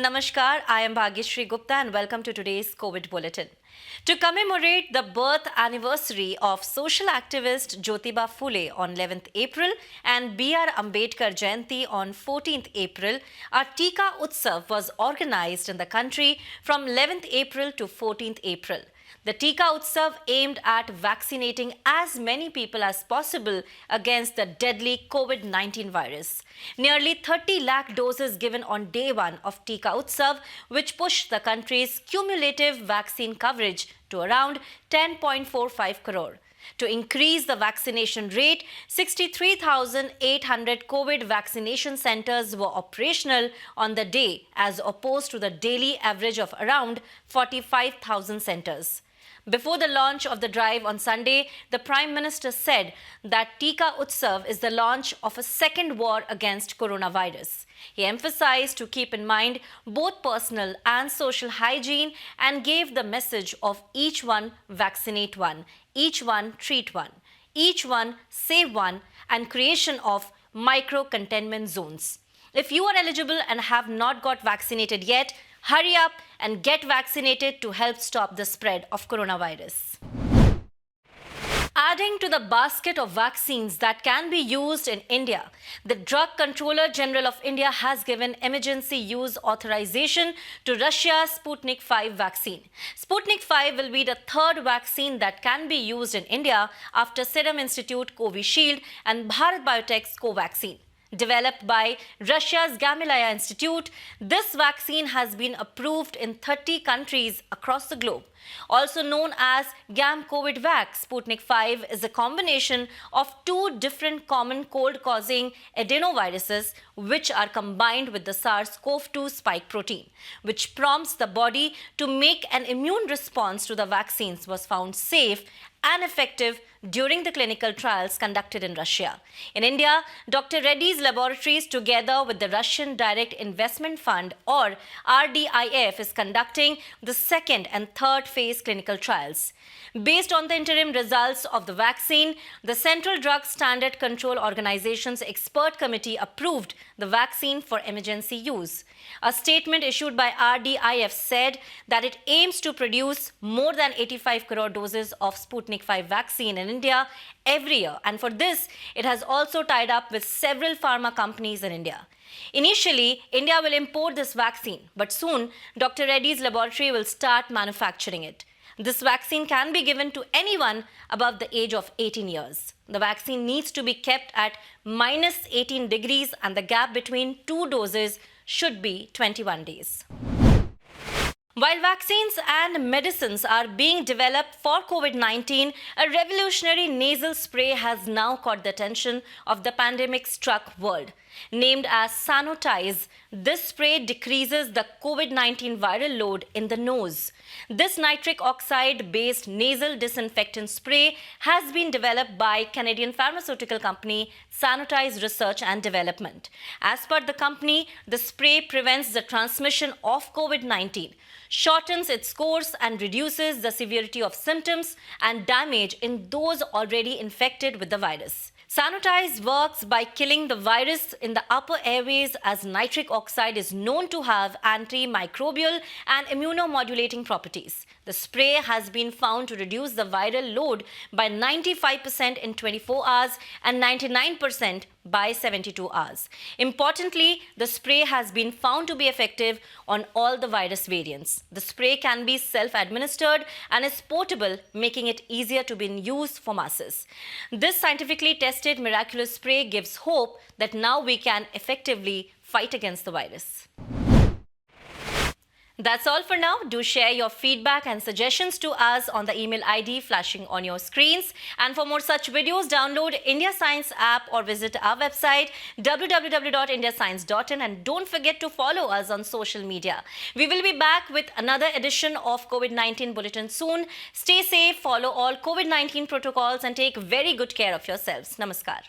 Namaskar, I am Bhagyashree Gupta and welcome to today's COVID Bulletin. To commemorate the birth anniversary of social activist Jyotiba Phule on 11th April and B.R. Ambedkar Jayanti on 14th April, a Tika Utsav was organized in the country from 11th April to 14th April. The Tika Utsav aimed at vaccinating as many people as possible against the deadly COVID-19 virus. Nearly 30 lakh doses given on day one of Tika Utsav, which pushed the country's cumulative vaccine coverage to around 10.45 crore. To increase the vaccination rate, 63,800 COVID vaccination centers were operational on the day as opposed to the daily average of around 45,000 centers. Before the launch of the drive on Sunday, the Prime Minister said that Tika Utsav is the launch of a second war against coronavirus. He emphasized to keep in mind both personal and social hygiene and gave the message of each one vaccinate one, each one treat one, each one save one, and creation of micro-containment zones. If you are eligible and have not got vaccinated yet, hurry up and get vaccinated to help stop the spread of coronavirus. Adding to the basket of vaccines that can be used in India, the Drug Controller General of India has given emergency use authorization to Russia's Sputnik V vaccine. Sputnik V will be the third vaccine that can be used in India after Serum Institute Covishield and Bharat Biotech's Covaxin. Developed by Russia's Gamaleya Institute, this vaccine has been approved in 30 countries across the globe. Also known as GAM-COVID-Vac, Sputnik V is a combination of two different common cold-causing adenoviruses which are combined with the SARS-CoV-2 spike protein, which prompts the body to make an immune response to the vaccines, was found safe and effective during the clinical trials conducted in Russia. In India, Dr. Reddy's Laboratories, together with the Russian Direct Investment Fund or RDIF, is conducting the second and third phase clinical trials. Based on the interim results of the vaccine, the Central Drug Standard Control Organization's expert committee approved the vaccine for emergency use. A statement issued by RDIF said that it aims to produce more than 85 crore doses of Sputnik V vaccine in India every year, and for this, it has also tied up with several pharma companies in India. Initially, India will import this vaccine, but soon, Dr. Reddy's laboratory will start manufacturing it. This vaccine can be given to anyone above the age of 18 years. The vaccine needs to be kept at minus 18 degrees and the gap between two doses should be 21 days. While vaccines and medicines are being developed for COVID-19, a revolutionary nasal spray has now caught the attention of the pandemic-struck world. Named as Sanotize, this spray decreases the COVID-19 viral load in the nose. This nitric oxide-based nasal disinfectant spray has been developed by Canadian pharmaceutical company Sanotize Research and Development. As per the company, the spray prevents the transmission of COVID-19, shortens its course and reduces the severity of symptoms and damage in those already infected with the virus. Sanotize works by killing the virus in the upper airways, as nitric oxide is known to have antimicrobial and immunomodulating properties. The spray has been found to reduce the viral load by 95% in 24 hours and 99% by 72 hours. Importantly, the spray has been found to be effective on all the virus variants. The spray can be self-administered and is portable, making it easier to be in use for masses. This scientifically tested miraculous spray gives hope that now we can effectively fight against the virus. That's all for now. Do share your feedback and suggestions to us on the email ID flashing on your screens. And for more such videos, download India Science app or visit our website www.indiascience.in, and don't forget to follow us on social media. We will be back with another edition of COVID-19 Bulletin soon. Stay safe, follow all COVID-19 protocols and take very good care of yourselves. Namaskar.